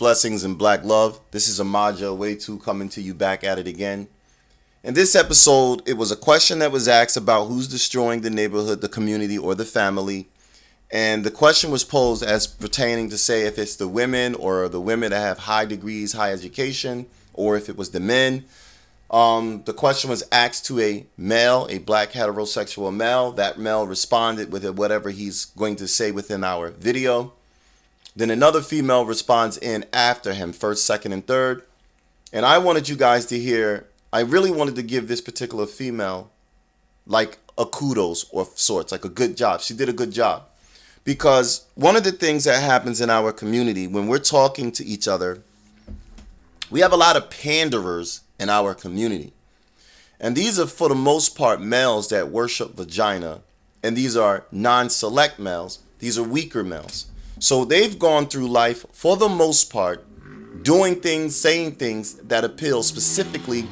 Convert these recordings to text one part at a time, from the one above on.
blessings, and black love. This is Amandla, Awethu, coming to you back at it again. In this episode, it was a question that was asked about who's destroying the neighborhood, the community, or the family. And the question was posed as pertaining to say if it's the women or the women that have high degrees, high education, or if it was the men. The question was asked to a male, a black heterosexual male. That male responded with whatever he's going to say within our video. Then another female responds in after him, first, second, and third. And I wanted you guys to hear, I really wanted to give this particular female like a kudos or sorts, like a good job. She did a good job. Because one of the things that happens in our community when we're talking to each other, we have a lot of panderers in our community. And these are for the most part males that worship vagina. And these are non-select males. These are weaker males. So they've gone through life, for the most part, doing things, saying things that appeal specifically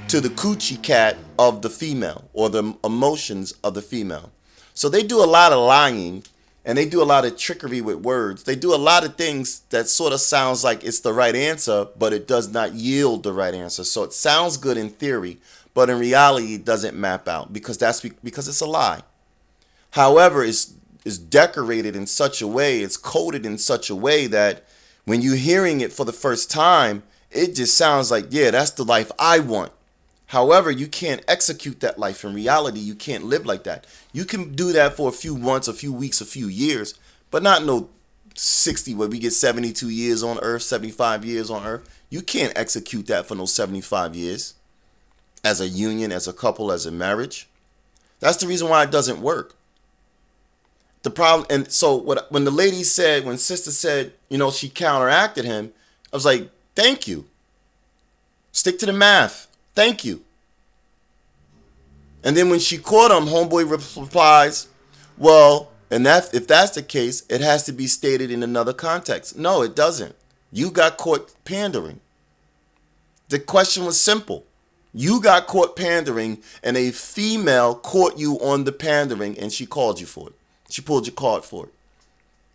to the coochie cat of the female or the emotions of the female. So they do a lot of lying and they do a lot of trickery with words. They do a lot of things that sort of sounds like it's the right answer, but it does not yield the right answer. So it sounds good in theory, but in reality it doesn't map out because it's a lie. However, is decorated in such a way, it's coded in such a way that when you're hearing it for the first time, it just sounds like, yeah, that's the life I want. However, you can't execute that life in reality. You can't live like that. You can do that for a few months, a few weeks, a few years, but not no 60 where we get 72 years on earth, 75 years on earth. You can't execute that for no 75 years as a union, as a couple, as a marriage. That's the reason why it doesn't work. The problem, and so when the lady said, when sister said, she counteracted him, I was like, thank you. Stick to the math. Thank you. And then when she caught him, homeboy replies, well, and if that's the case, it has to be stated in another context. No, it doesn't. You got caught pandering. The question was simple. You got caught pandering and a female caught you on the pandering and she called you for it. She pulled your card for it.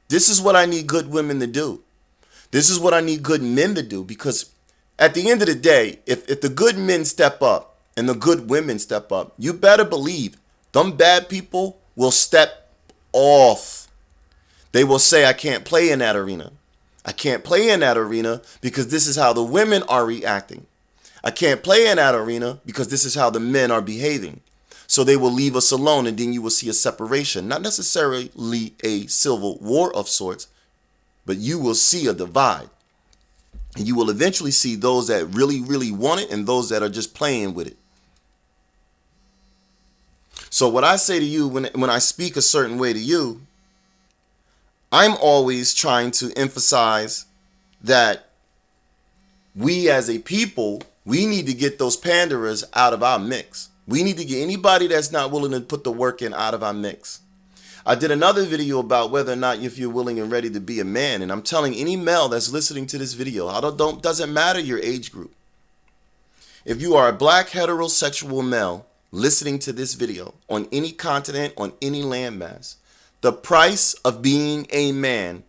This is what I need good women to do. This is what I need good men to do, because at the end of the day, if the good men step up and the good women step up, you better believe them bad people will step off. They will say, I can't play in that arena. I can't play in that arena because this is how the women are reacting. I can't play in that arena because this is how the men are behaving. So they will leave us alone, and then you will see a separation. Not necessarily a civil war of sorts, but you will see a divide. And you will eventually see those that really, really want it and those that are just playing with it. So what I say to you when I speak a certain way to you, I'm always trying to emphasize that we as a people, we need to get those panderers out of our mix. We need to get anybody that's not willing to put the work in out of our mix. I did another video about whether or not if you're willing and ready to be a man. And I'm telling any male that's listening to this video, doesn't matter your age group. If you are a black heterosexual male listening to this video on any continent, on any landmass, the price of being a man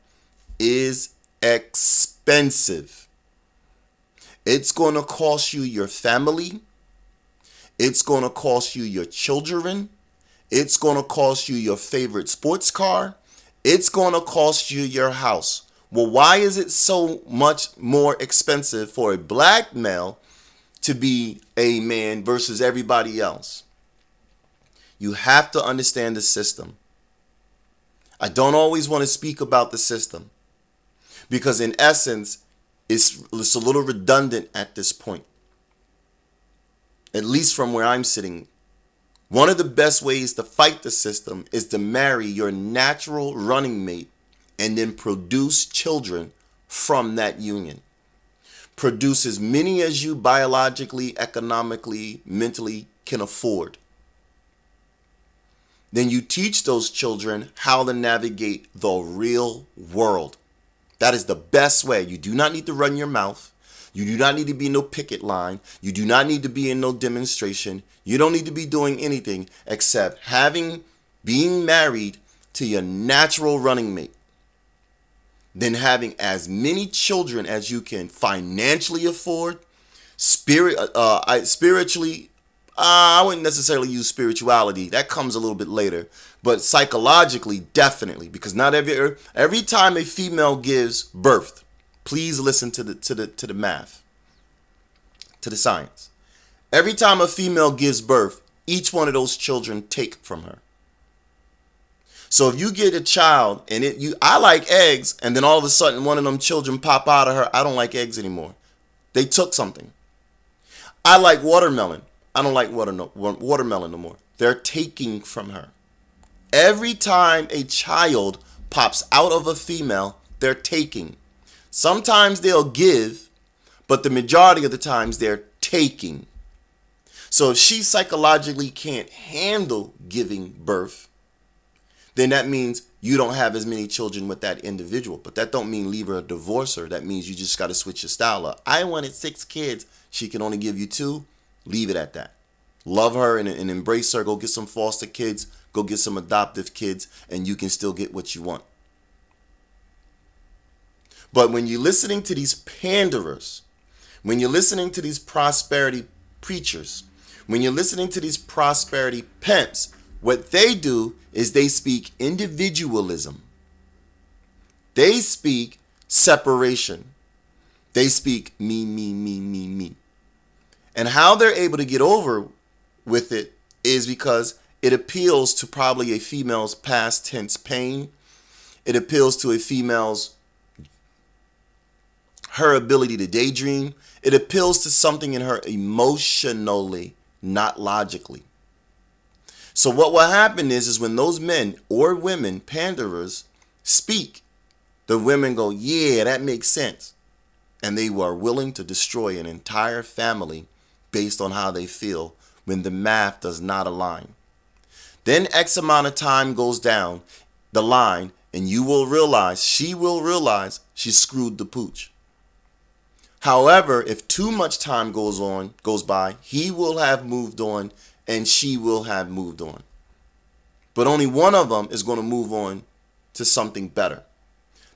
is expensive. It's going to cost you your family. It's going to cost you your children. It's going to cost you your favorite sports car. It's going to cost you your house. Well, why is it so much more expensive for a black male to be a man versus everybody else? You have to understand the system. I don't always want to speak about the system because in essence, it's a little redundant at this point. At least from where I'm sitting. One of the best ways to fight the system is to marry your natural running mate and then produce children from that union. Produce as many as you biologically, economically, mentally can afford. Then you teach those children how to navigate the real world. That is the best way. You do not need to run your mouth. You do not need to be in no picket line. You do not need to be in no demonstration. You don't need to be doing anything except being married to your natural running mate. than having as many children as you can financially afford, spiritually. I wouldn't necessarily use spirituality. That comes a little bit later. But psychologically, definitely, because not every time a female gives birth, please listen to the math, to the science. Every time a female gives birth, each one of those children take from her. So if you get a child and I like eggs, and then all of a sudden one of them children pop out of her, I don't like eggs anymore. They took something. I like watermelon. I don't like watermelon no more. They're taking from her. Every time a child pops out of a female, they're taking. Sometimes they'll give, but the majority of the times they're taking. So if she psychologically can't handle giving birth, then that means you don't have as many children with that individual. But that don't mean leave her or divorce her. That means you just got to switch your style up. I wanted 6 kids. She can only give you 2. Leave it at that. Love her and embrace her. Go get some foster kids. Go get some adoptive kids. And you can still get what you want. But when you're listening to these panderers, when you're listening to these prosperity preachers, when you're listening to these prosperity pimps, what they do is they speak individualism. They speak separation. They speak me, me, me, me, me. And how they're able to get over with it is because it appeals to probably a female's past tense pain. It appeals to a female's her ability to daydream. It appeals to something in her emotionally, not logically. So what will happen is when those men or women, panderers, speak, the women go, yeah, that makes sense. And they are willing to destroy an entire family based on how they feel when the math does not align. Then X amount of time goes down the line and she will realize she screwed the pooch. However, if too much time goes by, he will have moved on and she will have moved on. But only one of them is going to move on to something better.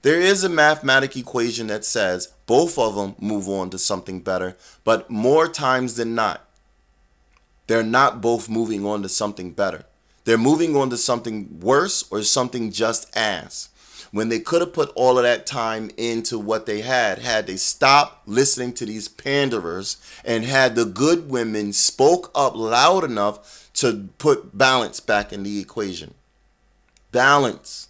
There is a mathematical equation that says both of them move on to something better, but more times than not, they're not both moving on to something better. They're moving on to something worse or something just as. When they could have put all of that time into what they had they stopped listening to these panderers and had the good women spoke up loud enough to put balance back in the equation. Balance.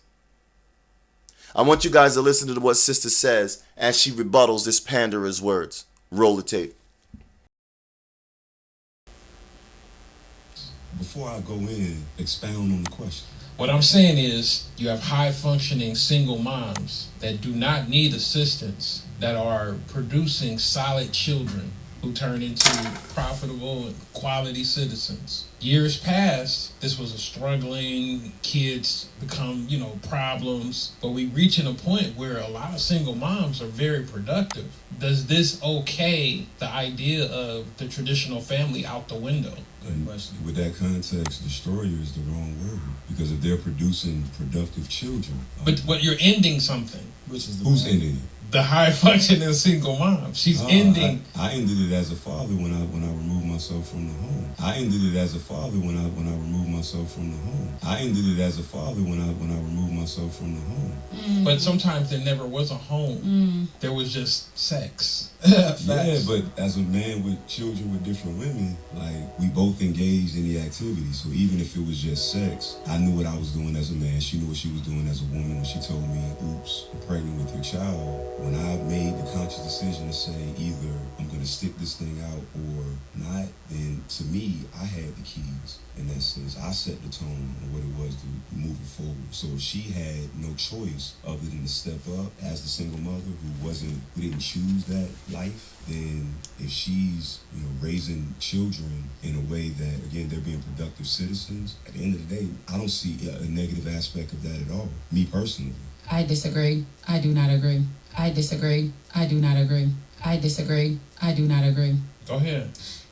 I want you guys to listen to what Sister says as she rebuttals this panderer's words. Roll the tape. Before I go in, expound on the question. What I'm saying is you have high-functioning single moms that do not need assistance, that are producing solid children who turn into profitable and quality citizens. Years past, this was a struggling, kids become, problems, but we reaching a point where a lot of single moms are very productive. Does this okay the idea of the traditional family out the window? And with that context, destroyer is the wrong word, because if they're producing productive children. But you're ending something. Which is who's ending it? The high functioning single mom. She's ending. I ended it as a father when I removed myself from the home. I ended it as a father when I removed myself from the home. I ended it as a father when I removed myself from the home. But sometimes there never was a home. There was just sex. Yeah, but as a man with children with different women, like, we both engaged in the activity. So even if it was just sex, I knew what I was doing as a man. She knew what she was doing as a woman when she told me, oops, I'm pregnant with your child. When I made the conscious decision to say either I'm going to stick this thing out or not, then to me, I had the keys. In that sense, I set the tone on what it was to move it forward. So if she had no choice other than to step up as the single mother who didn't choose that life, then if she's raising children in a way that, again, they're being productive citizens, at the end of the day, I don't see a negative aspect of that at all, me personally. I disagree. I do not agree. I disagree. I do not agree. I disagree. I do not agree. Go ahead.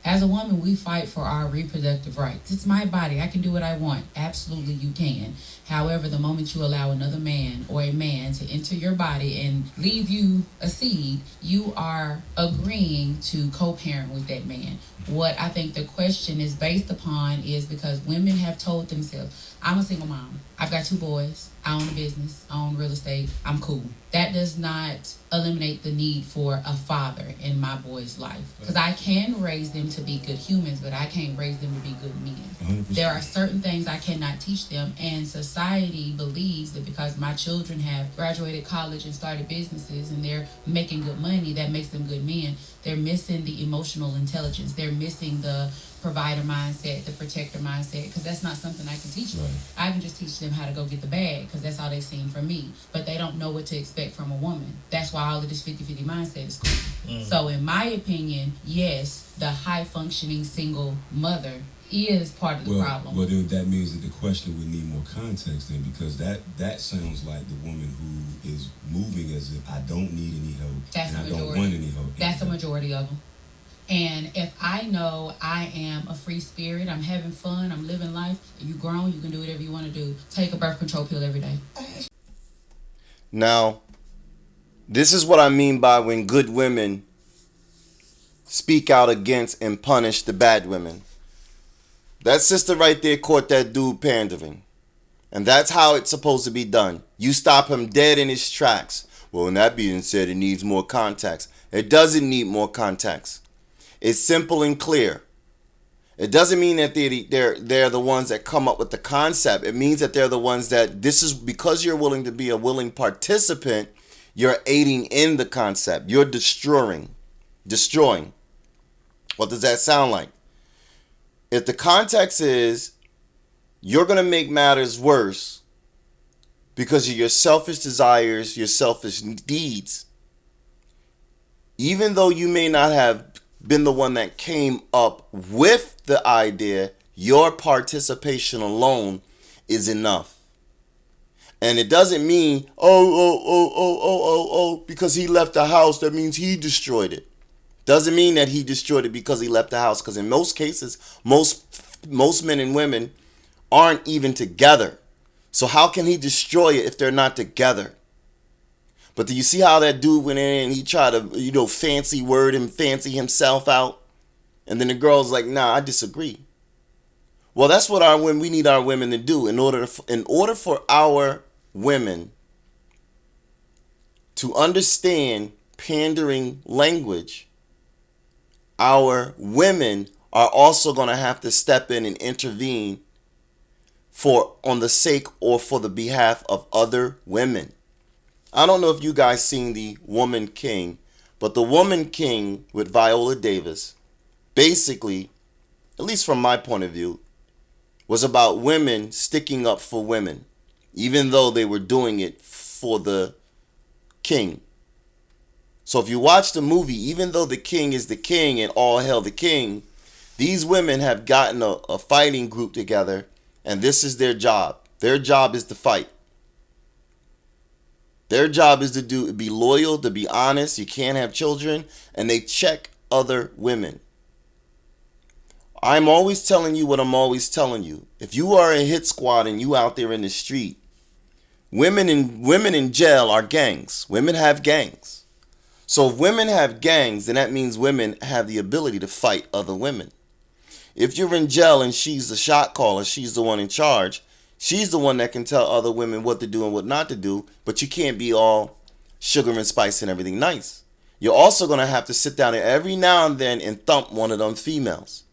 As a woman, we fight for our reproductive rights. It's my body. I can do what I want. Absolutely, you can. However, the moment you allow another man or a man to enter your body and leave you a seed, you are agreeing to co-parent with that man. What I think the question is based upon is because women have told themselves, I'm a single mom. I've got 2 boys. I own a business. I own real estate. I'm cool. That does not eliminate the need for a father in my boy's life. Because I can raise them to be good humans, but I can't raise them to be good men. 100%. There are certain things I cannot teach them, and society believes that because my children have graduated college and started businesses and they're making good money, that makes them good men. They're missing the emotional intelligence. They're missing the provider mindset, the protector mindset, because that's not something I can teach them. Right. I can just teach them how to go get the bag, because that's all they've seen from me. But they don't know what to expect from a woman. That's why all of this 50-50 mindset is cool. So in my opinion, yes, the high-functioning single mother is part of the problem. Well, then that means that the question would need more context then, because that sounds like the woman who is moving as if I don't need any help. That's and the majority. I don't want any help. That's the majority of them. And if I know I am a free spirit, I'm having fun, I'm living life, you grown, you can do whatever you want to do. Take a birth control pill every day. Now, this is what I mean by when good women speak out against and punish the bad women. That sister right there caught that dude pandering. And that's how it's supposed to be done. You stop him dead in his tracks. Well, and that being said, it needs more context. It doesn't need more context. It's simple and clear. It doesn't mean that they're the ones that come up with the concept. It means that they're the ones that this is because you're willing to be a willing participant, you're aiding in the concept. You're destroying. What does that sound like? If the context is you're going to make matters worse because of your selfish desires, your selfish deeds, even though you may not have been the one that came up with the idea, your participation alone is enough. And it doesn't mean, because he left the house, that means he destroyed it. Doesn't mean that he destroyed it because he left the house, because in most cases, most men and women aren't even together. So how can he destroy it if they're not together? But do you see how that dude went in and he tried to, fancy word and fancy himself out? And then the girl's like, nah, I disagree. Well, that's what we need our women to do in order for our women to understand pandering language. Our women are also going to have to step in and intervene on the sake or for the behalf of other women. I don't know if you guys seen The Woman King, but The Woman King with Viola Davis, basically, at least from my point of view, was about women sticking up for women, even though they were doing it for the king. So if you watch the movie, even though the king is the king and all hail the king, these women have gotten a fighting group together, and this is their job. Their job is to fight. Their job is to be loyal, to be honest. You can't have children. And they check other women. I'm always telling you what I'm always telling you. If you are a hit squad and you out there in the street, women in jail are gangs. Women have gangs. So if women have gangs, then that means women have the ability to fight other women. If you're in jail and she's the shot caller, she's the one in charge, she's the one that can tell other women what to do and what not to do, but you can't be all sugar and spice and everything nice. You're also going to have to sit down every now and then and thump one of them females.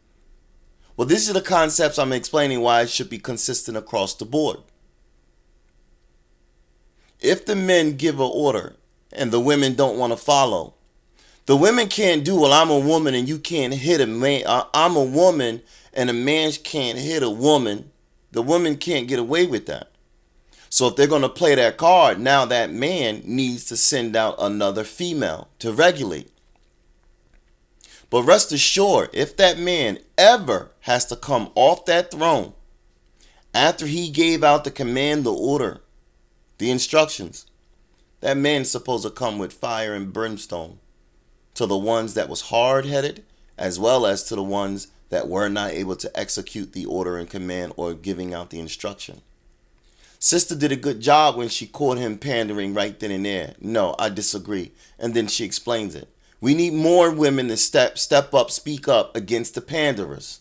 Well, these are the concepts I'm explaining why it should be consistent across the board. If the men give an order and the women don't want to follow, the women can't do, well, I'm a woman and you can't hit a man. I'm a woman and a man can't hit a woman. The woman can't get away with that. So if they're going to play that card, now that man needs to send out another female to regulate. But rest assured, if that man ever has to come off that throne after he gave out the command, the order, the instructions, that man's supposed to come with fire and brimstone to the ones that was hard-headed as well as to the ones that were not able to execute the order and command or giving out the instruction. Sister did a good job when she caught him pandering right then and there. No, I disagree. And then she explains it. We need more women to step up, speak up against the panderers.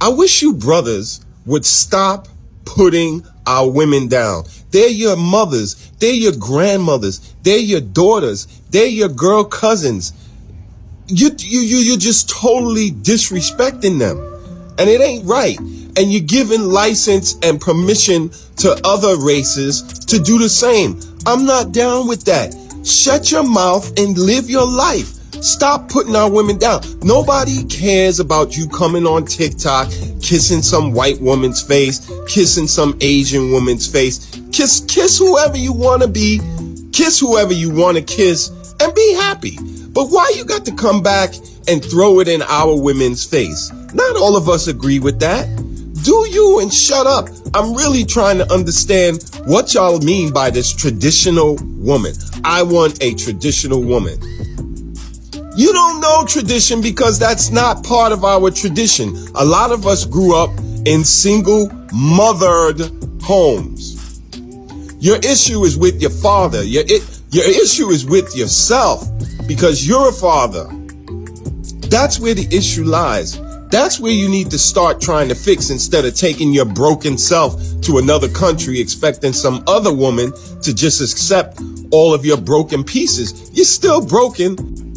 I wish you brothers would stop putting our women down. They're your mothers. They're your grandmothers. They're your daughters. They're your girl cousins. You're just totally disrespecting them. And it ain't right. And you're giving license and permission to other races to do the same. I'm not down with that. Shut your mouth and live your life. Stop putting our women down. Nobody cares about you coming on TikTok, kissing some white woman's face, kissing some Asian woman's face. Kiss whoever you want to be, kiss whoever you want to kiss, and be happy. But why you got to come back and throw it in our women's face? Not all of us agree with that. Do you and shut up. I'm really trying to understand what y'all mean by this traditional woman. I want a traditional woman. You don't know tradition because that's not part of our tradition. A lot of us grew up in single mothered homes. Your issue is with your father. Your issue is with yourself because you're a father. That's where the issue lies. That's where you need to start trying to fix instead of taking your broken self to another country expecting some other woman to just accept all of your broken pieces. You're still broken.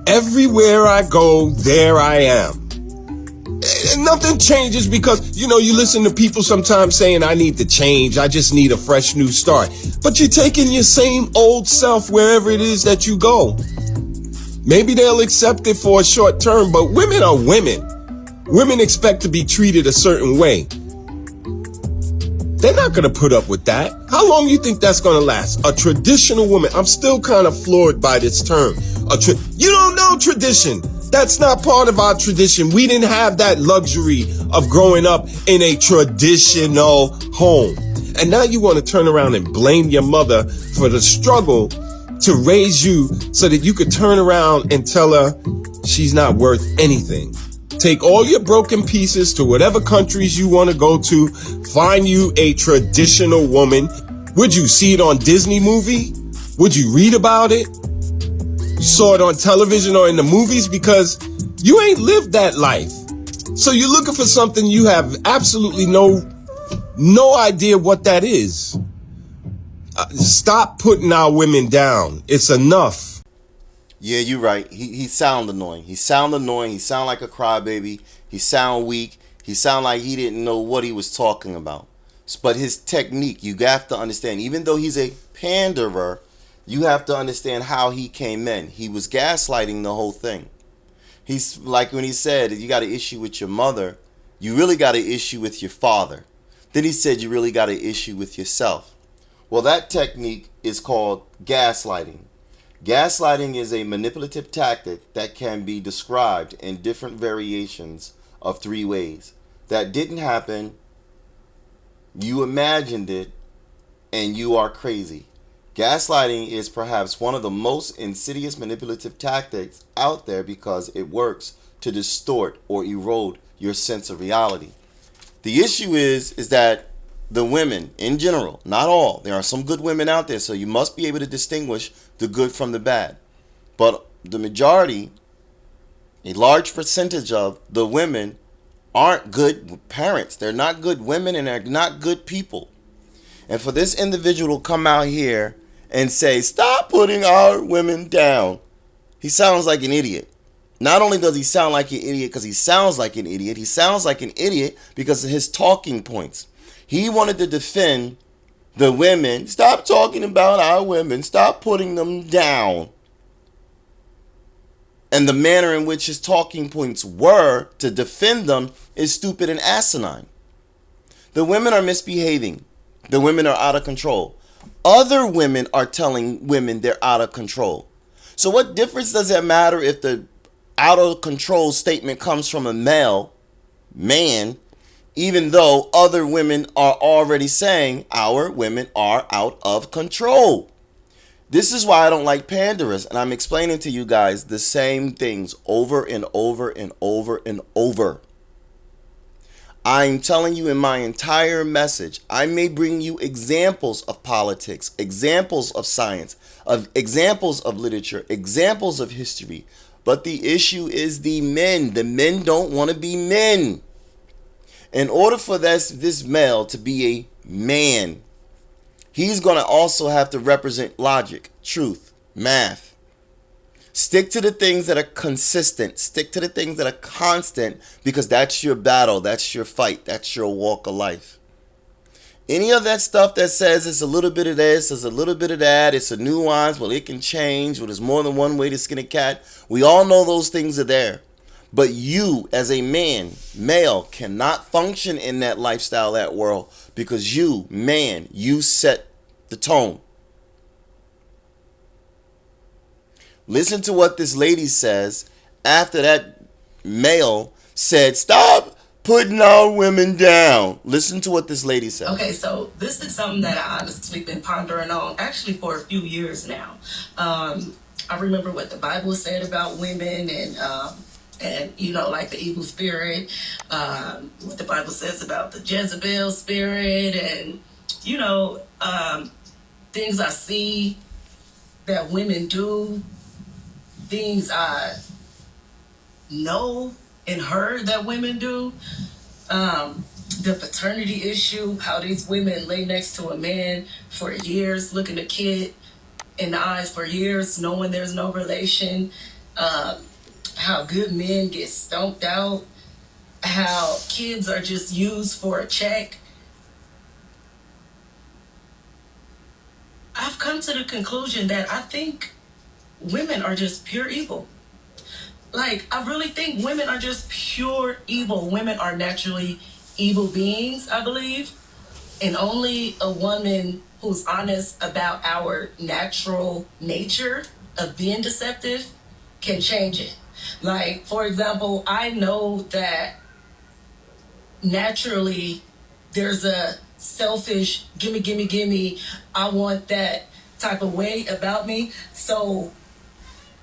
Everywhere I go, there I am. And nothing changes because, you listen to people sometimes saying, I need to change. I just need a fresh new start. But you're taking your same old self wherever it is that you go. Maybe they'll accept it for a short term, but women are women. Women expect to be treated a certain way. They're not going to put up with that. How long do you think that's going to last? A traditional woman. I'm still kind of floored by this term. You don't know tradition. That's not part of our tradition. We didn't have that luxury of growing up in a traditional home. And now you want to turn around and blame your mother for the struggle to raise you so that you could turn around and tell her she's not worth anything. Take all your broken pieces to whatever countries you want to go to. Find you a traditional woman. Would you see it on Disney movie? Would you read about it? You saw it on television or in the movies because you ain't lived that life. So you're looking for something you have absolutely no idea what that is. Stop putting our women down. It's enough. Yeah, you're right. He sound annoying. He sound like a crybaby. He sound weak. He sound like he didn't know what he was talking about. But his technique, you have to understand, even though he's a panderer, you have to understand how he came in. He was gaslighting the whole thing. He's like when he said, you got an issue with your mother, you really got an issue with your father. Then he said you really got an issue with yourself. Well, that technique is called gaslighting. Gaslighting is a manipulative tactic that can be described in different variations of 3 ways. That didn't happen, you imagined it, and you are crazy. Gaslighting is perhaps one of the most insidious manipulative tactics out there because it works to distort or erode your sense of reality. The issue is that the women in general, not all, there are some good women out there, so you must be able to distinguish the good from the bad. But the majority, a large percentage of the women aren't good parents. They're not good women and they're not good people. And for this individual to come out here and say, stop putting our women down, he sounds like an idiot. Not only does he sound like an idiot because he sounds like an idiot, he sounds like an idiot because of his talking points. He wanted to defend the women. Stop talking about our women. Stop putting them down. And the manner in which his talking points were to defend them is stupid and asinine. The women are misbehaving. The women are out of control. Other women are telling women they're out of control. So what difference does it matter if the out of control statement comes from a man, even though other women are already saying our women are out of control? This is why I don't like panderers, and I'm explaining to you guys the same things over and over and over and over. I'm telling you in my entire message, I may bring you examples of politics, examples of science, of examples of literature, examples of history. But the issue is the men. The men don't want to be men. In order for this male to be a man, he's going to also have to represent logic, truth, math. Stick to the things that are consistent. Stick to the things that are constant, because that's your battle. That's your fight. That's your walk of life. Any of that stuff that says it's a little bit of this, it's a little bit of that, it's a nuance, well, it can change, well, there's more than one way to skin a cat. We all know those things are there. But you, as a man, male, cannot function in that lifestyle, that world, because you, man, you set the tone. Listen to what this lady says after that male said, stop putting our women down. Listen to what this lady said. Okay, so this is something that I honestly been pondering on actually for a few years now. I remember what the Bible said about women and you know, like the evil spirit, what the Bible says about the Jezebel spirit, and you know, things I see that women do, things I know and heard that women do. The paternity issue, how these women lay next to a man for years, looking a kid in the eyes for years, knowing there's no relation. How good men get stomped out. How kids are just used for a check. I've come to the conclusion that I think women are just pure evil. Like, I really think women are just pure evil. Women are naturally evil beings, I believe. And only a woman who's honest about our natural nature of being deceptive can change it. Like, for example, I know that naturally there's a selfish, gimme, I want that type of way about me. So,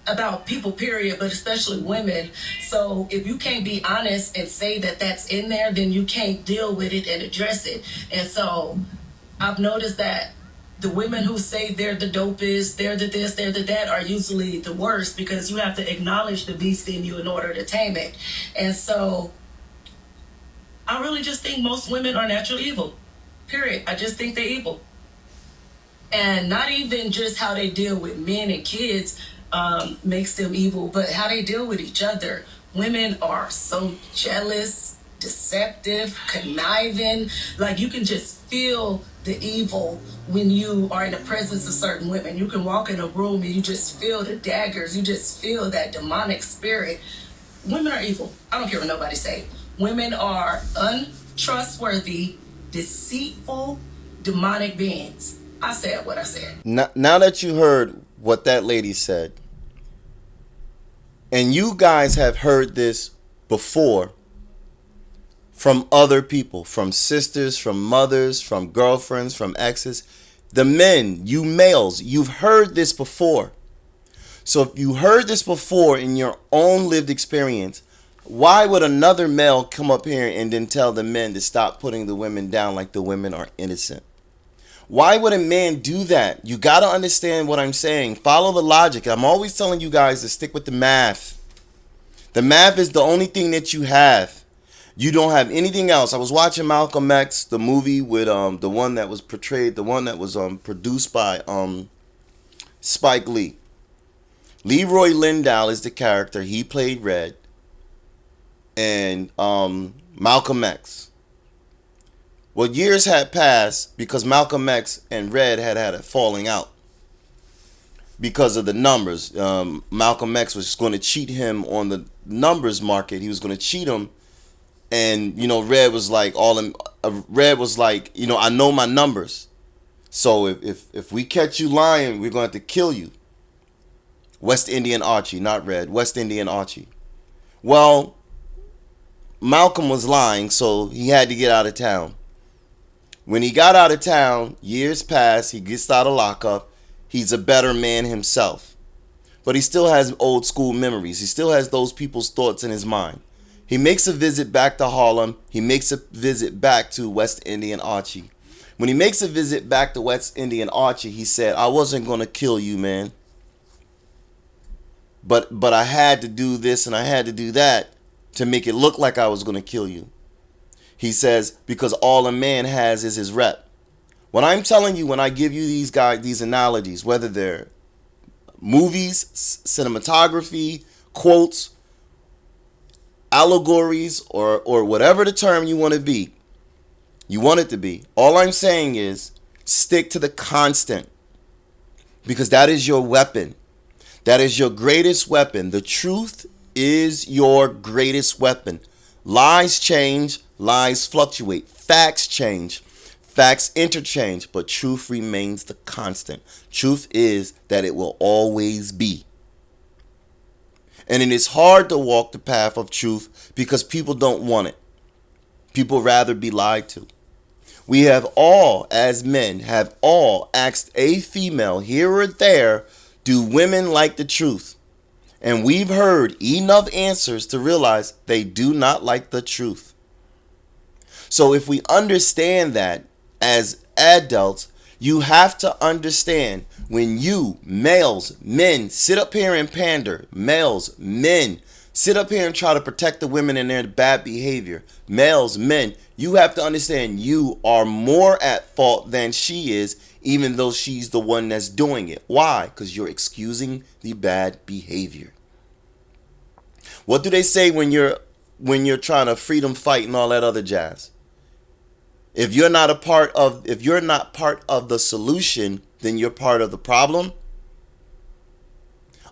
about people, period, but especially women. So if you can't be honest and say that that's in there, then you can't deal with it and address it. And so I've noticed that the women who say they're the dopest, they're the this, they're the that, are usually the worst, because you have to acknowledge the beast in you in order to tame it. And so I really just think most women are naturally evil, period. I just think they're evil. And not even just how they deal with men and kids makes them evil, but how they deal with each other. Women are so jealous, deceptive, conniving. Like, you can just feel the evil when you are in the presence of certain women. You can walk in a room and you just feel the daggers. You just feel that demonic spirit. Women are evil. I don't care what nobody say. Women are untrustworthy, deceitful, demonic beings. I said what I said. Now that you heard what that lady said, and you guys have heard this before from other people, from sisters, from mothers, from girlfriends, from exes, the men, you males, you've heard this before. So if you heard this before in your own lived experience, why would another male come up here and then tell the men to stop putting the women down like the women are innocent? Why would a man do that? You got to understand what I'm saying. Follow the logic. I'm always telling you guys to stick with the math. The math is the only thing that you have. You don't have anything else. I was watching Malcolm X, the movie with the one that was portrayed, the one that was produced by Spike Lee. Leroy Lindow is the character. He played Red. And Malcolm X. Well, years had passed because Malcolm X and Red had a falling out because of the numbers. Malcolm X was going to cheat him on the numbers market. He was going to cheat him, and Red was like I know my numbers, so if we catch you lying, we're going to have to kill you. West Indian Archie, not Red. West Indian Archie. Well, Malcolm was lying, so he had to get out of town. When he got out of town, years passed, he gets out of lockup. he's a better man himself. But he still has old school memories. He still has those people's thoughts in his mind. He makes a visit back to Harlem. He makes a visit back to West Indian Archie. When he makes a visit back to West Indian Archie, he said, I wasn't going to kill you, man. But I had to do this and I had to do that to make it look like I was going to kill you. He says, because all a man has is his rep. What I'm telling you when I give you these analogies, whether they're movies, cinematography, quotes, allegories, or whatever the term you want it to be. All I'm saying is stick to the constant, because that is your weapon. That is your greatest weapon. The truth is your greatest weapon. Lies change, lies fluctuate. Facts change, facts interchange, but truth remains the constant. Truth is that it will always be. And it is hard to walk the path of truth because people don't want it. People rather be lied to. We have all, as men, have all asked a female here or there, do women like the truth? And we've heard enough answers to realize they do not like the truth. So if we understand that as adults, you have to understand when you, males, men, sit up here and pander, males, men, sit up here and try to protect the women in their bad behavior, males, men, you have to understand you are more at fault than she is, even though she's the one that's doing it. Why? Because you're excusing the bad behavior. What do they say when you're trying to freedom fight and all that other jazz? If you're not part of the solution, then you're part of the problem.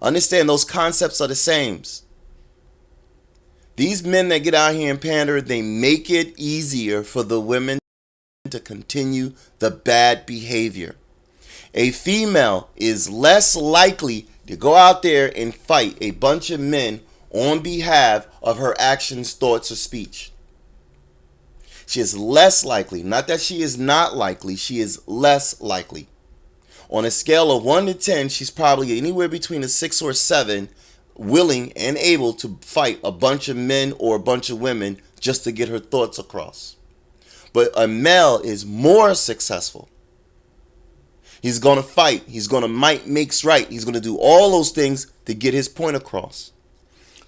Understand those concepts are the same. These men that get out here and pander, they make it easier for the women to continue the bad behavior. A female is less likely to go out there and fight a bunch of men on behalf of her actions, thoughts, or speech. She is less likely. Not that she is not likely. She is less likely. On a scale of 1 to 10, she's probably anywhere between a 6 or 7, willing and able to fight a bunch of men or a bunch of women just to get her thoughts across. But a male is more successful. He's going to fight. He's going to might makes right. He's going to do all those things to get his point across.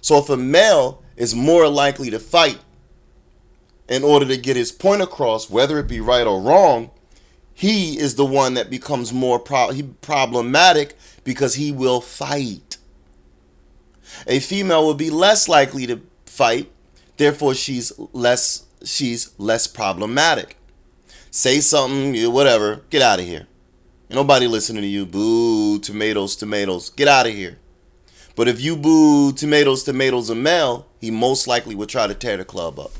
So if a male is more likely to fight in order to get his point across, whether it be right or wrong, he is the one that becomes more problematic because he will fight. A female will be less likely to fight, therefore she's less problematic. Say something, whatever, get out of here. Ain't nobody listening to you. Boo, tomatoes, tomatoes, get out of here. But if you boo tomatoes, tomatoes a male, he most likely would try to tear the club up.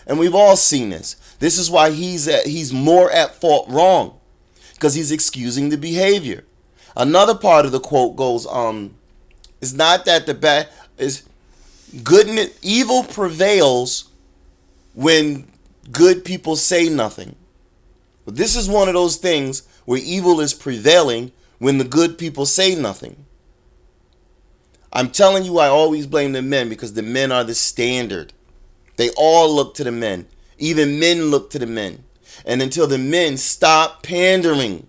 And we've all seen this. This is why he's more at fault wrong, because he's excusing the behavior. Another part of the quote goes, it's not that the bad is good and evil prevails when good people say nothing. But this is one of those things where evil is prevailing when the good people say nothing. I'm telling you, I always blame the men because the men are the standard. They all look to the men. Even men look to the men. And until the men stop pandering,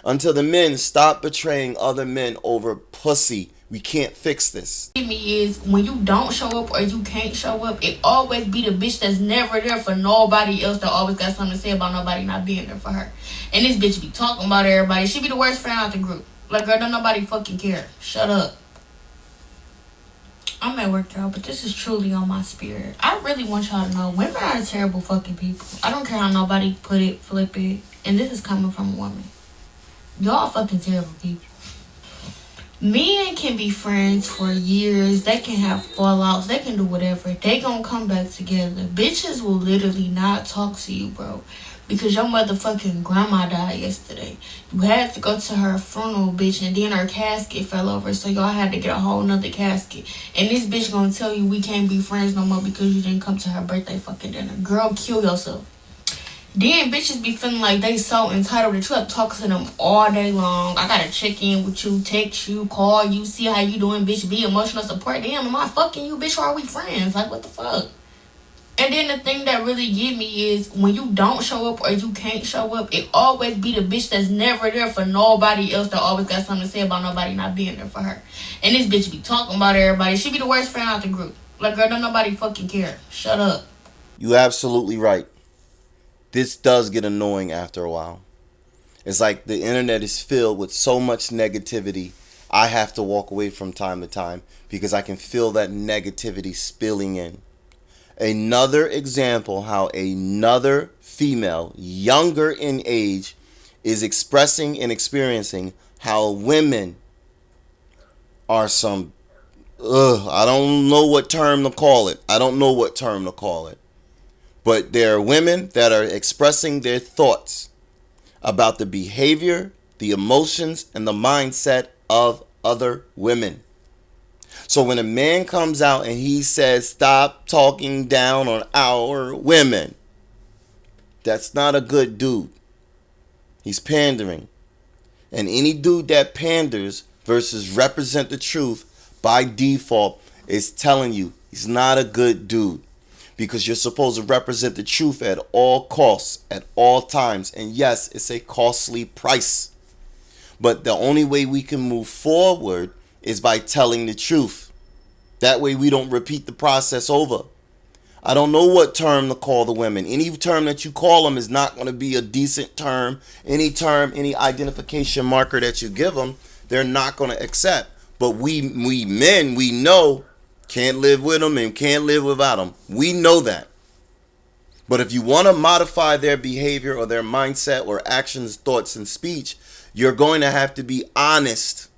until the men stop betraying other men over pussy, we can't fix this. Me is when you don't show up or you can't show up, it always be the bitch that's never there for nobody else, that always got something to say about nobody not being there for her. And this bitch be talking about everybody. She be the worst friend out the group. Like, girl, don't nobody fucking care. Shut up. I'm at work, y'all, but this is truly on my spirit. I really want y'all to know women are terrible fucking people. I don't care how nobody flip it. And this is coming from a woman. Y'all fucking terrible people. Men can be friends for years. They can have fallouts. They can do whatever. They gonna come back together. Bitches will literally not talk to you, bro, because your motherfucking grandma died yesterday. You had to go to her funeral, bitch, and then her casket fell over, so y'all had to get a whole nother casket. And this bitch gonna tell you we can't be friends no more because you didn't come to her birthday fucking dinner. Girl, kill yourself. Then bitches be feeling like they so entitled that you have to talk to them all day long. I gotta check in with you, text you, call you, see how you doing, bitch. Be emotional support. Damn, am I fucking you, bitch? Or are we friends? Like, what the fuck? And then the thing that really get me is when you don't show up or you can't show up, it always be the bitch that's never there for nobody else that always got something to say about nobody not being there for her. And this bitch be talking about everybody. She be the worst friend out the group. Like, girl, don't nobody fucking care. Shut up. You absolutely right. This does get annoying after a while. It's like the internet is filled with so much negativity. I have to walk away from time to time because I can feel that negativity spilling in. Another example how another female, younger in age, is expressing and experiencing how women are some, I don't know what term to call it. But there are women that are expressing their thoughts about the behavior, the emotions, and the mindset of other women. So when a man comes out and he says, stop talking down on our women, that's not a good dude. He's pandering. And any dude that panders versus represent the truth by default is telling you he's not a good dude. Because you're supposed to represent the truth at all costs, at all times. And yes, it's a costly price. But the only way we can move forward is by telling the truth. That way we don't repeat the process over. I don't know what term to call the women. Any term that you call them is not going to be a decent term. Any term, any identification marker that you give them, they're not going to accept. But we men, we know can't live with them and can't live without them. We know that. But if you want to modify their behavior or their mindset or actions, thoughts, and speech, you're going to have to be honest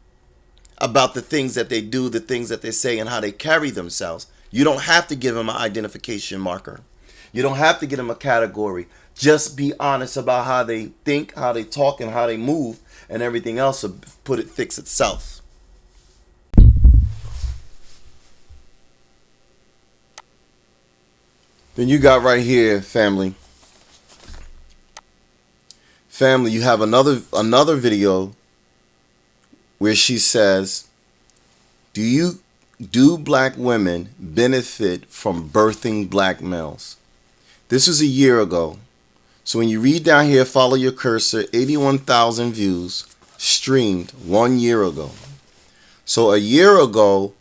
about the things that they do, the things that they say, and how they carry themselves. You don't have to give them an identification marker. You don't have to give them a category. Just be honest about how they think, how they talk, and how they move, and everything else will fix itself. Then you got right here, family. Family, you have another video where she says, do black women benefit from birthing black males? This was a year ago. So when you read down here, follow your cursor, 81,000 views streamed 1 year ago. So a year ago,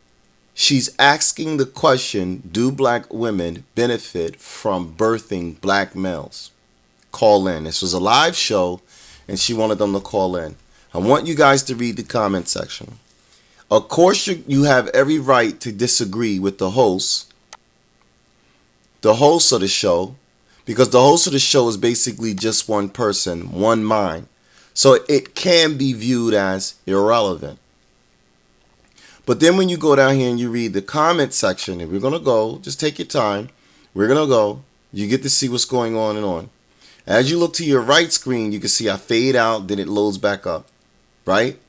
she's asking the question, do black women benefit from birthing black males? Call in. This was a live show, and she wanted them to call in. I want you guys to read the comment section. Of course, you have every right to disagree with the host of the show, because the host of the show is basically just one person, one mind. So it can be viewed as irrelevant. But then when you go down here and you read the comment section, and we're going to go, just take your time. We're going to go. You get to see what's going on and on. As you look to your right screen, you can see I fade out, then it loads back up. Right?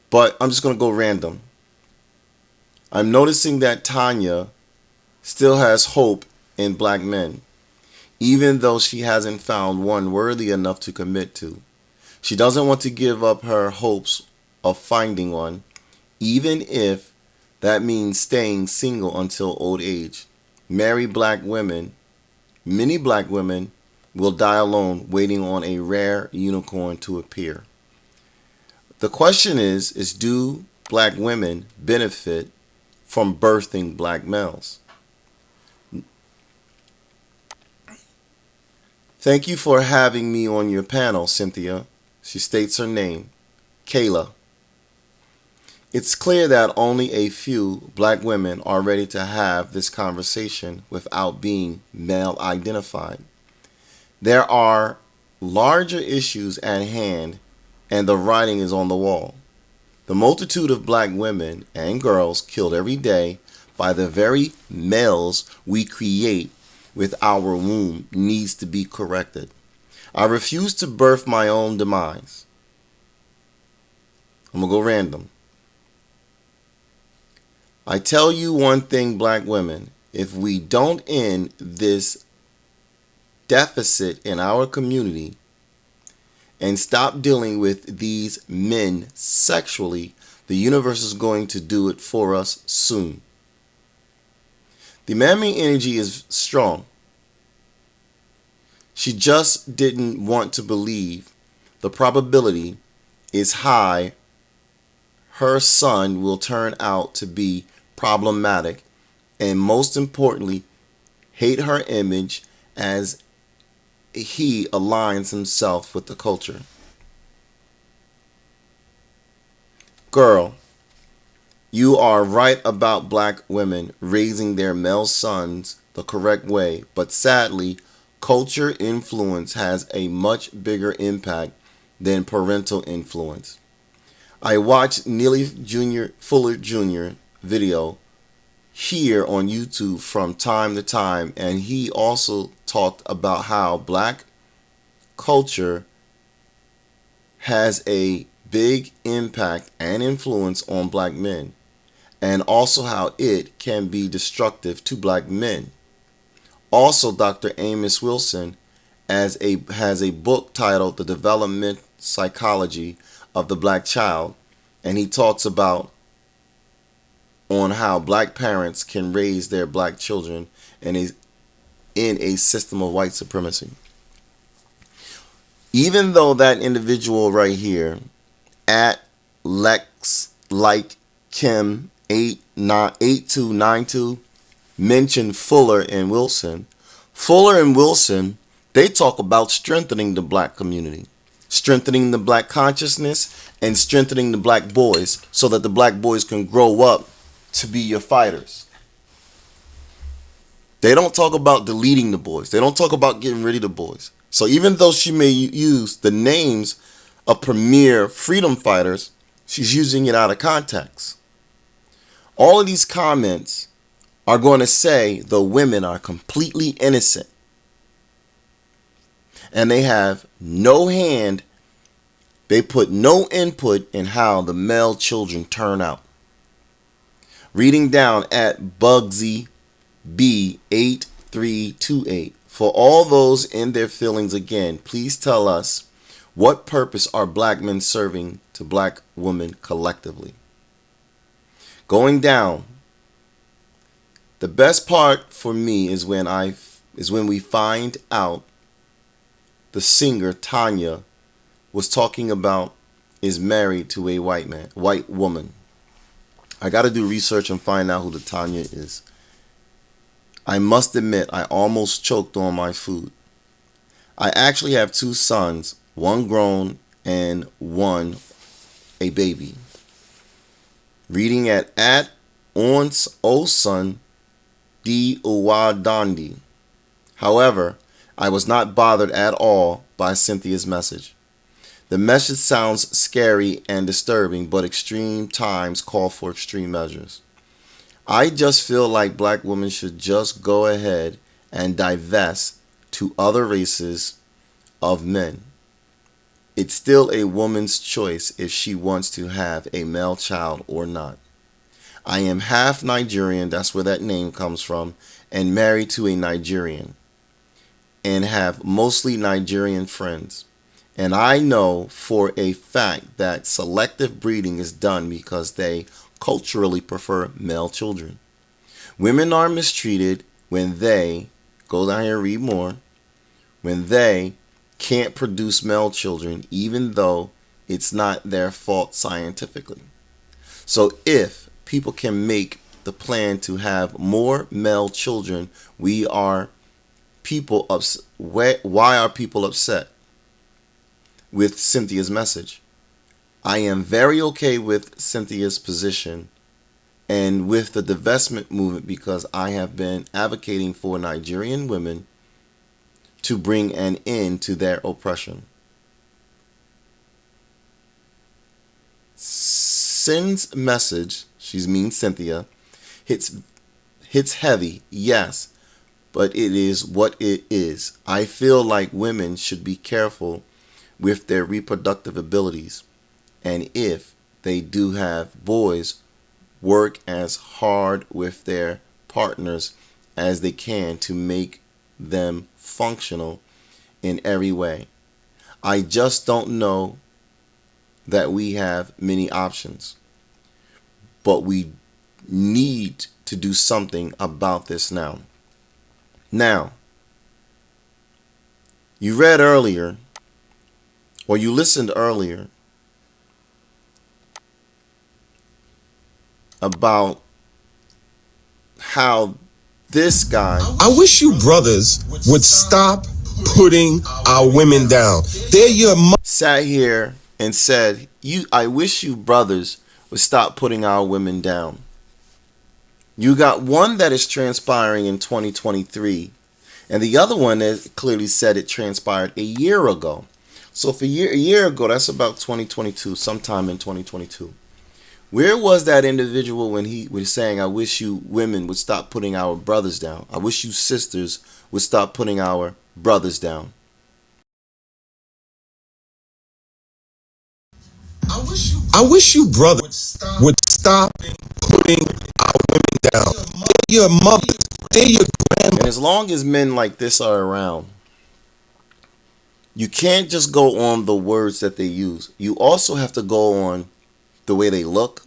But I'm just going to go random. I'm noticing that Tanya still has hope in black men, even though she hasn't found one worthy enough to commit to. She doesn't want to give up her hopes of finding one, even if that means staying single until old age. Many black women will die alone waiting on a rare unicorn to appear. The question is do black women benefit from birthing black males? Thank you for having me on your panel, Cynthia. She states her name, Kayla. It's clear that only a few black women are ready to have this conversation without being male identified. There are larger issues at hand, and the writing is on the wall. The multitude of black women and girls killed every day by the very males we create with our womb needs to be corrected. I refuse to birth my own demise. I'm going to go random. I tell you one thing, black women, if we don't end this deficit in our community and stop dealing with these men sexually, the universe is going to do it for us soon. The mammy energy is strong. She just didn't want to believe. The probability is high her son will turn out to be problematic and, most importantly, hate her image as he aligns himself with the culture. Girl, you are right about black women raising their male sons the correct way, but sadly, culture influence has a much bigger impact than parental influence. I watched Neely Fuller Jr. video here on YouTube from time to time, and he also talked about how black culture has a big impact and influence on black men, and also how it can be destructive to black men. Also, Dr. Amos Wilson has a book titled The Development Psychology of the Black Child, and he talks about on how black parents can raise their black children in a system of white supremacy. Even though that individual right here at Lex like Kim 8292 mentioned Fuller and Wilson, they talk about strengthening the black community, strengthening the black consciousness, and strengthening the black boys so that the black boys can grow up to be your fighters. They don't talk about deleting the boys. They don't talk about getting rid of the boys. So even though she may use the names of premier freedom fighters, she's using it out of context. All of these comments are going to say the women are completely innocent and they have no hand. They put no input in how the male children turn out. Reading down at Bugsy B8328. For all those in their feelings again, please tell us, what purpose are black men serving to black women collectively? Going down, the best part for me is when we find out the singer Tanya was talking about is married to a white woman. I got to do research and find out who the Tanya is. I must admit, I almost choked on my food. I actually have two sons, one grown and one a baby. Reading at Ons Osun D Uwadandi. However, I was not bothered at all by Cynthia's message. The message sounds scary and disturbing, but extreme times call for extreme measures. I just feel like black women should just go ahead and divest to other races of men. It's still a woman's choice if she wants to have a male child or not. I am half Nigerian, that's where that name comes from, and married to a Nigerian, and have mostly Nigerian friends. And I know for a fact that selective breeding is done because they culturally prefer male children. Women are mistreated when they, go down here and read more, when they can't produce male children, even though it's not their fault scientifically. So if people can make the plan to have more male children, why are people upset with Cynthia's message? I am very okay with Cynthia's position and with the divestment movement because I have been advocating for Nigerian women to bring an end to their oppression. Sin's message, she means Cynthia, hits heavy, yes, but it is what it is. I feel like women should be careful with their reproductive abilities, and if they do have boys, work as hard with their partners as they can to make them functional in every way. I just don't know that we have many options, but we need to do something about this now. Now, you read earlier, or you listened earlier, about how this guy, I wish you brothers would stop putting our women down. They're your sat here and said, I wish you brothers would stop putting our women down. You got one that is transpiring in 2023, and the other one that clearly said it transpired a year ago. So for a year ago, that's about 2022, sometime in 2022. Where was that individual when he was saying, I wish you women would stop putting our brothers down? I wish you sisters would stop putting our brothers down. I wish you brothers would stop putting our women down. They're your mothers. They're your grandmothers. And as long as men like this are around, you can't just go on the words that they use. You also have to go on the way they look.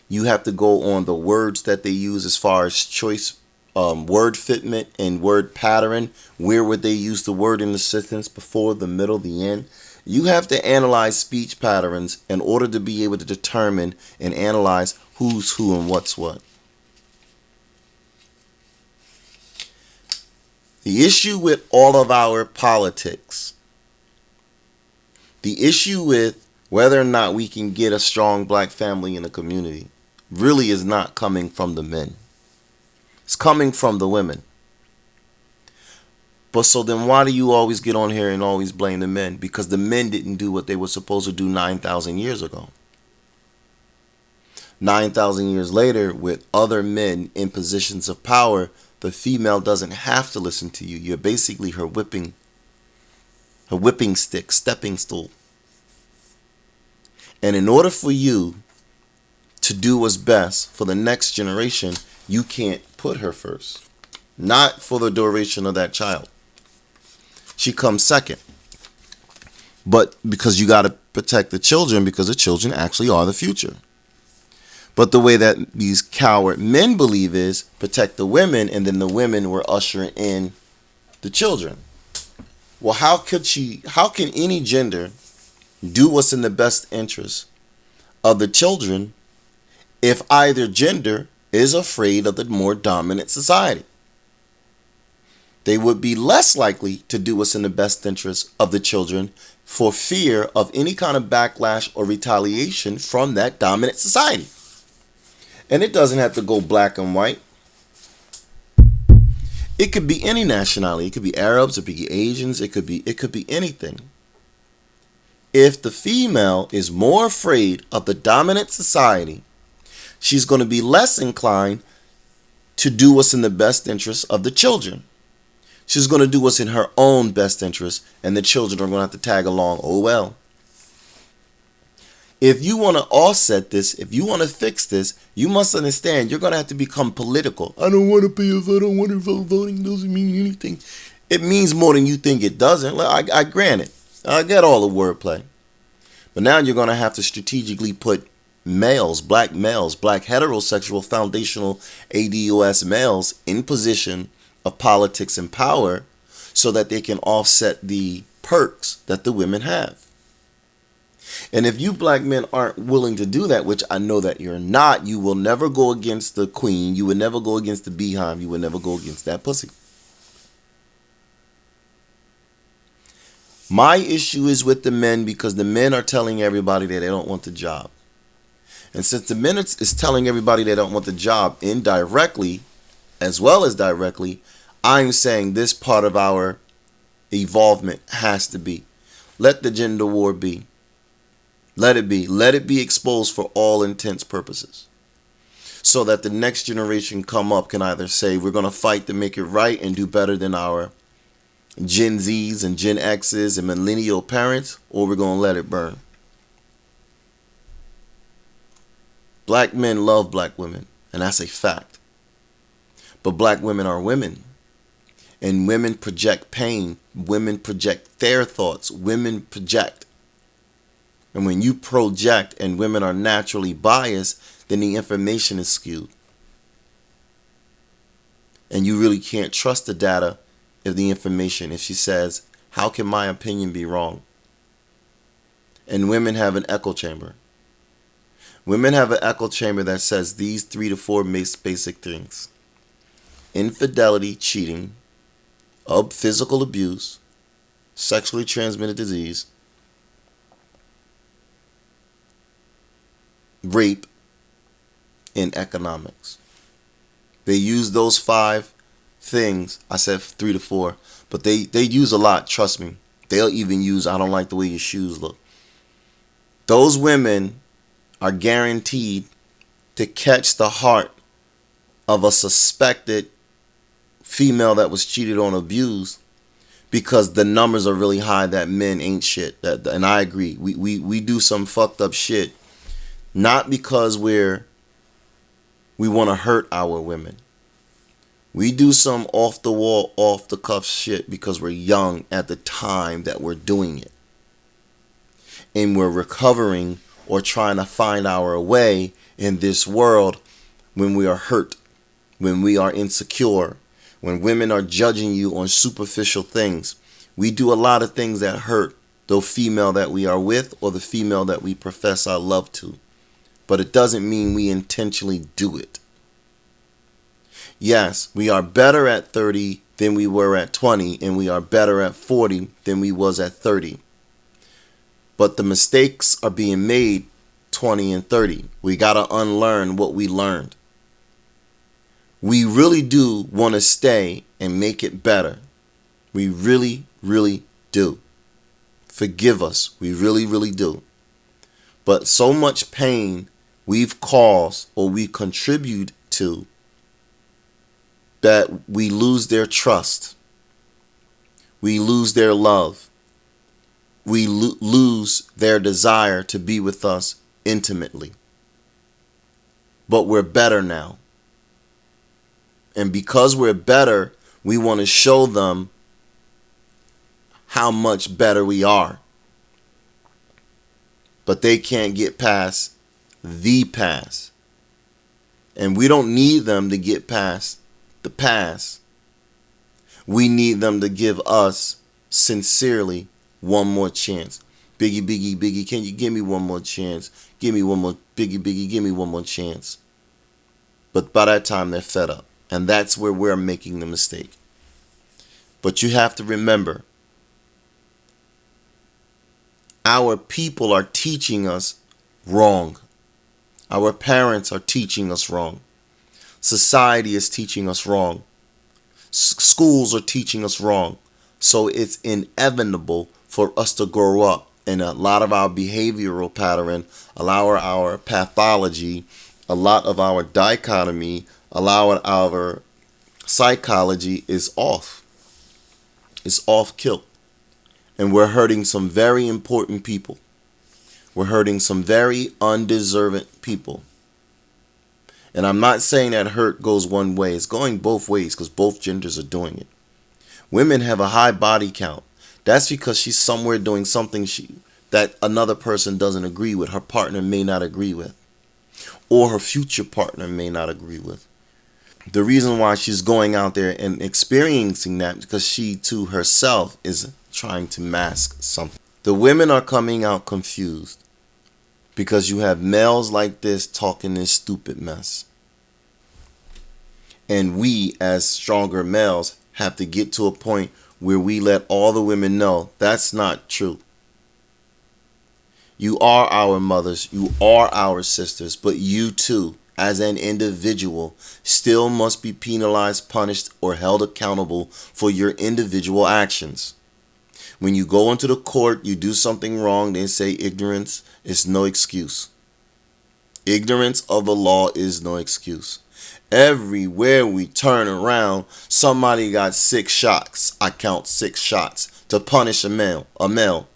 You have to go on the words that they use as far as choice, word fitment and word pattern. Where would they use the word in the sentence, before, the middle, the end? You have to analyze speech patterns in order to be able to determine and analyze who's who and what's what. The issue with all of our politics, the issue with whether or not we can get a strong black family in the community, really is not coming from the men. It's coming from the women. But so then why do you always get on here and always blame the men? Because the men didn't do what they were supposed to do 9,000 years ago. 9,000 years later, with other men in positions of power, the female doesn't have to listen to you. You're basically her whipping stick, stepping stool. And in order for you to do what's best for the next generation, you can't put her first. Not for the duration of that child. She comes second. But because you got to protect the children, because the children actually are the future. But the way that these coward men believe is protect the women, and then the women were ushering in the children. Well, how can any gender do what's in the best interest of the children if either gender is afraid of the more dominant society? They would be less likely to do what's in the best interest of the children for fear of any kind of backlash or retaliation from that dominant society. And it doesn't have to go black and white. It could be any nationality. It could be Arabs, it could be Asians, it could be anything. If the female is more afraid of the dominant society, she's going to be less inclined to do what's in the best interest of the children. She's going to do what's in her own best interest, and the children are going to have to tag along. Oh well. If you want to offset this, if you want to fix this, you must understand you're going to have to become political. I don't want to pay a vote. I don't want to vote. Voting doesn't mean anything. It means more than you think it doesn't. I grant it. I get all the wordplay. But now you're going to have to strategically put males, black heterosexual, foundational ADOS males in position of politics and power so that they can offset the perks that the women have. And if you black men aren't willing to do that, which I know that you're not, you will never go against the queen. You would never go against the beehive. You would never go against that pussy. My issue is with the men because the men are telling everybody that they don't want the job. And since the men is telling everybody they don't want the job indirectly as well as directly, I'm saying this part of our evolvement has to be. Let the gender war be. Let it be. Let it be exposed for all intents purposes. So that the next generation come up can either say we're going to fight to make it right and do better than our Gen Zs and Gen Xs and millennial parents, or we're going to let it burn. Black men love black women, and that's a fact. But black women are women. And women project pain. Women project their thoughts. Women project. And when you project and women are naturally biased, then the information is skewed. And you really can't trust the data of the information if she says, how can my opinion be wrong? And women have an echo chamber. Women have an echo chamber that says these 3 to 4 basic things: infidelity, cheating, physical abuse, sexually transmitted disease, rape, and economics. They use those 5 things. I said 3 to 4, but they use a lot, trust me. They'll even use, I don't like the way your shoes look. Those women are guaranteed to catch the heart of a suspected female that was cheated on, abused, because the numbers are really high that men ain't shit. And I agree. We do some fucked up shit, not because we want to hurt our women. We do some off the wall, off the cuff shit because we're young at the time that we're doing it. And we're recovering or trying to find our way in this world when we are hurt, when we are insecure, when women are judging you on superficial things. We do a lot of things that hurt the female that we are with or the female that we profess our love to. But it doesn't mean we intentionally do it. Yes, we are better at 30 than we were at 20, and we are better at 40 than we was at 30. But the mistakes are being made 20 and 30. We got to unlearn what we learned. We really do want to stay and make it better. We really, really do. Forgive us. We really, really do. But so much pain we've caused or we contribute to that we lose their trust. We lose their love. We lose their desire to be with us intimately. But we're better now. And because we're better, we want to show them how much better we are. But they can't get past the past. And we don't need them to get past the past. We need them to give us sincerely one more chance. Biggie, Biggie, Biggie, can you give me one more chance? Give me one more, Biggie, Biggie, give me one more chance. But by that time, they're fed up. And that's where we're making the mistake. But you have to remember, our people are teaching us wrong. Our parents are teaching us wrong. Society is teaching us wrong. Schools are teaching us wrong. So it's inevitable for us to grow up. And a lot of our behavioral pattern, a lot of our pathology, a lot of our dichotomy, a lot of our psychology is off. It's off kilt. And we're hurting some very important people. We're hurting some very undeserving people. And I'm not saying that hurt goes one way. It's going both ways because both genders are doing it. Women have a high body count. That's because she's somewhere doing something that another person doesn't agree with. Her partner may not agree with. Or her future partner may not agree with. The reason why she's going out there and experiencing that is because she too herself is trying to mask something. The women are coming out confused because you have males like this talking this stupid mess. And we as stronger males have to get to a point where we let all the women know that's not true. You are our mothers, you are our sisters, but you too, as an individual, still must be penalized, punished, or held accountable for your individual actions. When you go into the court, you do something wrong, they say ignorance is no excuse. Ignorance of the law is no excuse. Everywhere we turn around, somebody got 6 shots. I count 6 shots to punish a male.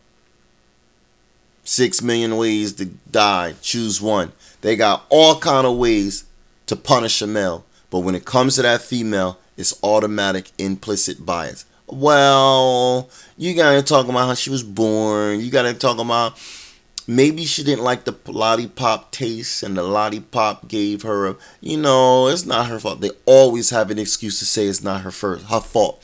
6 million ways to die. Choose one. They got all kind of ways to punish a male. But when it comes to that female, It's automatic implicit bias. Well, you gotta talk about how she was born. You gotta talk about maybe she didn't like the lollipop taste and the lollipop gave her a, it's not her fault. They always have an excuse to say it's not her fault,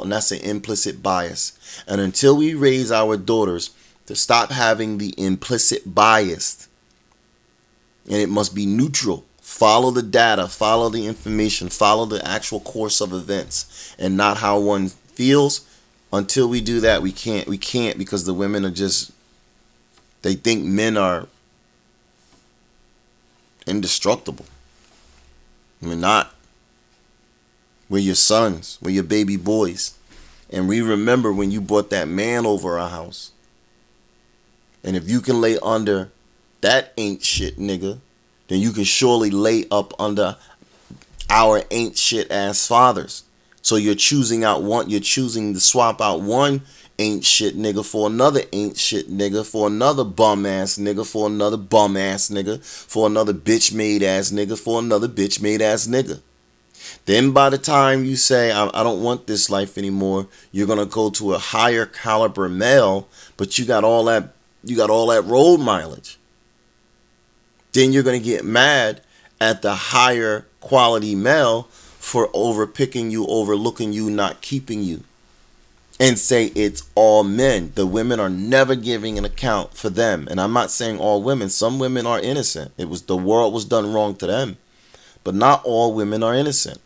and that's an implicit bias. And until we raise our daughters to stop having the implicit bias, and it must be neutral, follow the data, follow the information, follow the actual course of events, and not how one feels. Until we do that, we can't because the women are just, they think men are indestructible. We're not. We're your sons. We're your baby boys. And we remember when you brought that man over our house. And if you can lay under that ain't shit nigga, then you can surely lay up under our ain't shit ass fathers. So you're choosing to swap out one ain't shit nigga for another ain't shit nigga, for another bum ass nigga, for another bum ass nigga, for another bitch made ass nigga, for another bitch made ass nigga. Then by the time you say, I don't want this life anymore, you're gonna go to a higher caliber male, but you got all that road mileage. Then you're gonna get mad at the higher quality male for overpicking you, overlooking you, not keeping you. And say it's all men. The women are never giving an account for them. And I'm not saying all women. Some women are innocent. The world was done wrong to them. But not all women are innocent.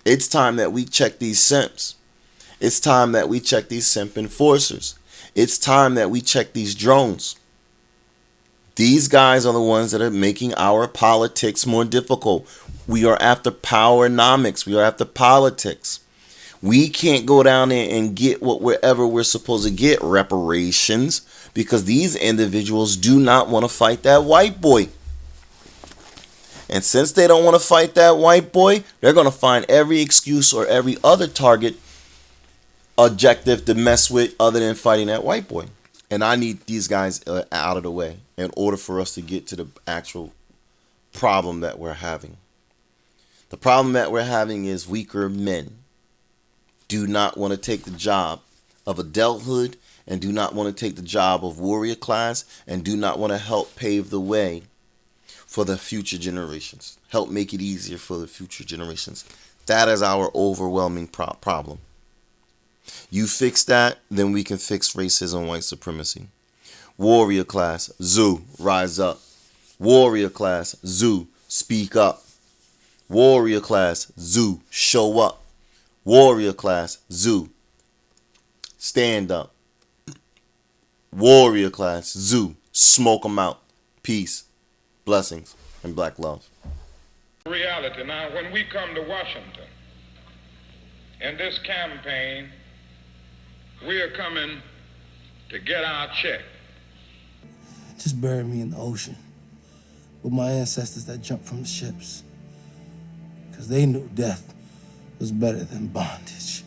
It's time that we check these simps. It's time that we check these simp enforcers. It's time that we check these drones. These guys are the ones that are making our politics more difficult. We are after powernomics. We are after politics. We can't go down there and get whatever we're supposed to get, reparations, because these individuals do not want to fight that white boy. And since they don't want to fight that white boy, they're going to find every excuse or every other target objective to mess with other than fighting that white boy. And I need these guys out of the way in order for us to get to the actual problem that we're having. The problem that we're having is weaker men do not want to take the job of adulthood and do not want to take the job of warrior class and do not want to help pave the way for the future generations. Help make it easier for the future generations. That is our overwhelming problem. You fix that, then we can fix racism, white supremacy. Warrior class, zoo, rise up. Warrior class, zoo, speak up. Warrior class, zoo, show up. Warrior class, zoo, stand up. Warrior class, zoo, smoke them out. Peace, blessings, and black love. Reality. Now, when we come to Washington in this campaign, we are coming to get our check. Just bury me in the ocean with my ancestors that jumped from the ships, because they knew death was better than bondage.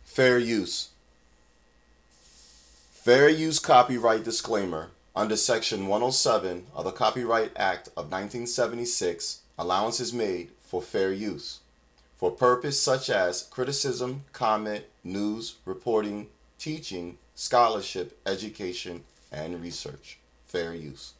Fair use. Fair use copyright disclaimer. Under Section 107 of the Copyright Act of 1976, allowance is made for fair use for purpose such as criticism, comment, news, reporting, teaching, scholarship, education, and research. Fair use.